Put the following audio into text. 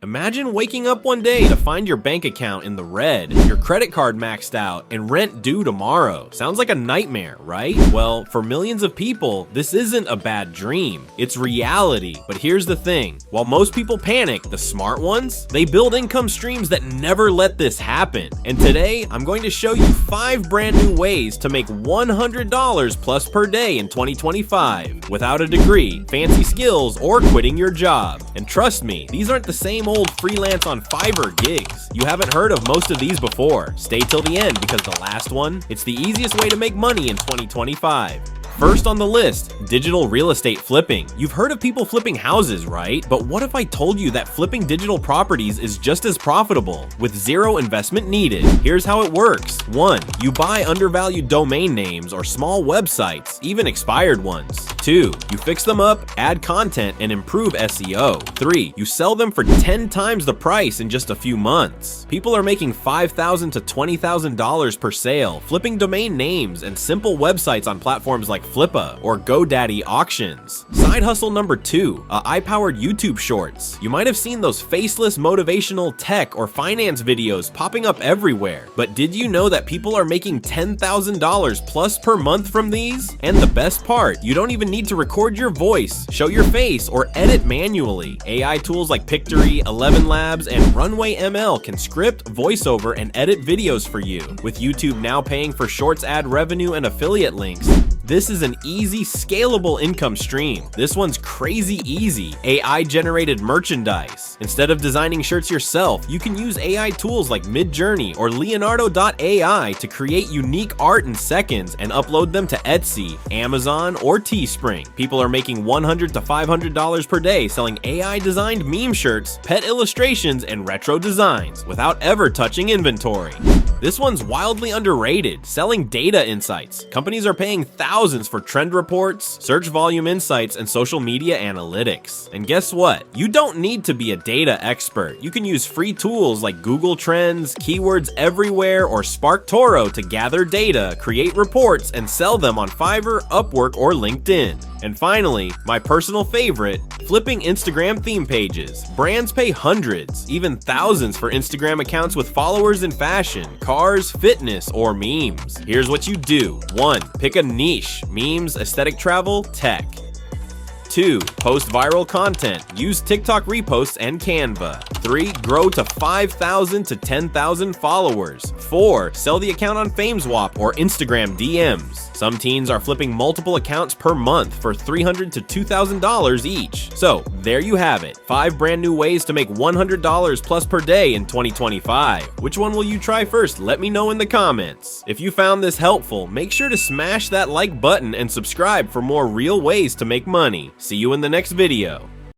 Imagine waking up one day to find your bank account in the red, your credit card maxed out, and rent due tomorrow. Sounds like a nightmare, right? Well, for millions of people, this isn't a bad dream. It's reality. But here's the thing. While most people panic, the smart ones, they build income streams that never let this happen. And today, I'm going to show you 5 brand new ways to make $100 plus per day in 2025 without a degree, fancy skills, or quitting your job. And trust me, these aren't the same old freelance on Fiverr gigs. You haven't heard of most of these before. Stay till the end because the last one, it's the easiest way to make money in 2025. First on the list, digital real estate flipping. You've heard of people flipping houses, right? But what if I told you that flipping digital properties is just as profitable with zero investment needed? Here's how it works. 1. You buy undervalued domain names or small websites, even expired ones. 2. You fix them up, add content, and improve SEO. 3. You sell them for 10 times the price in just a few months. People are making $5,000 to $20,000 per sale, flipping domain names and simple websites on platforms like Flippa or GoDaddy auctions. Side hustle number 2, AI-powered YouTube shorts. You might have seen those faceless motivational tech or finance videos popping up everywhere. But did you know that people are making $10,000 plus per month from these? And the best part, you don't even need to record your voice, show your face, or edit manually. AI tools like Pictory, 11 Labs, and Runway ML can script, voiceover, and edit videos for you. With YouTube now paying for shorts ad revenue and affiliate links, this is an easy, scalable income stream. This one's crazy easy. AI-generated merchandise. Instead of designing shirts yourself, you can use AI tools like Midjourney or Leonardo.ai to create unique art in seconds and upload them to Etsy, Amazon, or Teespring. People are making $100 to $500 per day selling AI-designed meme shirts, pet illustrations, and retro designs without ever touching inventory. This one's wildly underrated, selling data insights. Companies are paying thousands for trend reports, search volume insights, and social media analytics. And guess what? You don't need to be a data expert. You can use free tools like Google Trends, Keywords Everywhere, or SparkToro to gather data, create reports, and sell them on Fiverr, Upwork, or LinkedIn. And finally, my personal favorite, flipping Instagram theme pages. Brands pay hundreds, even thousands for Instagram accounts with followers in fashion, cars, fitness, or memes. Here's what you do. 1. Pick a niche, memes, aesthetic travel, tech. 2. Post viral content. Use TikTok reposts and Canva. 3. Grow to 5,000 to 10,000 followers. 4. Sell the account on FameSwap or Instagram DMs. Some teens are flipping multiple accounts per month for $300 to $2,000 each. So there you have it. 5 brand new ways to make $100 plus per day in 2025. Which one will you try first? Let me know in the comments. If you found this helpful, make sure to smash that like button and subscribe for more real ways to make money. See you in the next video.